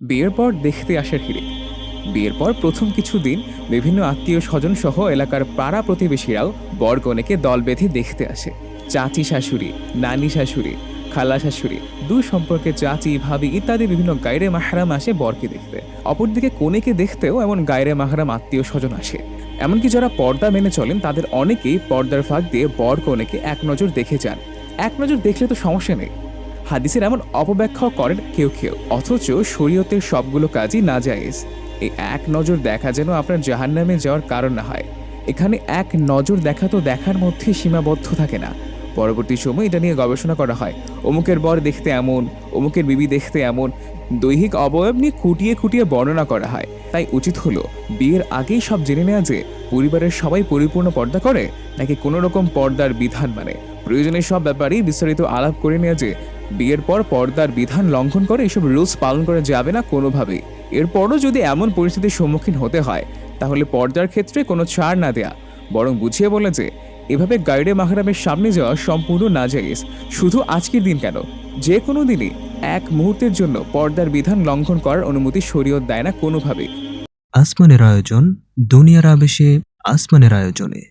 বিয়ের পর দেখতে আসার হিড়িক। বিয়ের পর প্রথম কিছুদিন বিভিন্ন আত্মীয় স্বজন সহ এলাকার পাড়া প্রতিবেশীরাও বর কনেকে দল বেঁধে দেখতে আসে। চাচি শাশুড়ি, নানি শাশুড়ি, খালা শাশুড়ি, দুই সম্পর্কে চাচি ভাবি ইত্যাদি বিভিন্ন গায়রে মাহরাম আসে বরকে দেখতে। অপরদিকে কনেকে দেখতেও এমন গায়রে মাহরাম আত্মীয় স্বজন আসে। এমনকি যারা পর্দা মেনে চলেন তাদের অনেকেই পর্দার ফাঁক দিয়ে বর কনেকে এক নজর দেখে যান। এক নজর দেখলে তো সমস্যা নেই, হাদিসের এমন অপব্যাখ্যাও করেন কেউ কেউ, অথচ শরীয়তের সবগুলো কাজই নাজায়েজ। এই এক নজর দেখা যেন আপনার জাহান্নামে যাওয়ার কারণ না হয়। এখানে এক নজর দেখা তো দেখার মধ্যে সীমাবদ্ধ থাকে না। পরবর্তী সময় এটা নিয়ে গবেষণা করা হয়। অমুকের বর দেখতে এমন, অমুকের বিবি দেখতে এমন, দৈহিক অবয়ব নিয়ে খুঁটিয়ে খুঁটিয়ে বর্ণনা করা হয়। তাই উচিত হলো বিয়ের আগেই সব জেনে নেওয়া যে পরিবারের সবাই পরিপূর্ণ পর্দা করে নাকি কোনো রকম পর্দার বিধান মানে। প্রয়োজনের সব ব্যাপারেই বিস্তারিত আলাপ করে নেওয়া যে বিয়ের পর পর্দার বিধান লঙ্ঘন করে এসব রুলস পালন করা যাবে না কোনোভাবেই। এরপরও যদি এমন পরিস্থিতির সম্মুখীন হতে হয় তাহলে পর্দার ক্ষেত্রে কোনো ছাড় না দেয়া, বরং বুঝিয়ে বলে যে এভাবে গাইডে মাহরামের সামনে যাওয়া সম্পূর্ণ নাজায়েজ। শুধু আজকের দিন কেন, যে কোনো দিনই এক মুহূর্তের জন্য পর্দার বিধান লঙ্ঘন করার অনুমতি শরীয়ত দেয় না কোনোভাবেই। আসমানের আয়োজন, দুনিয়ার আবেশে আসমানের আয়োজনে।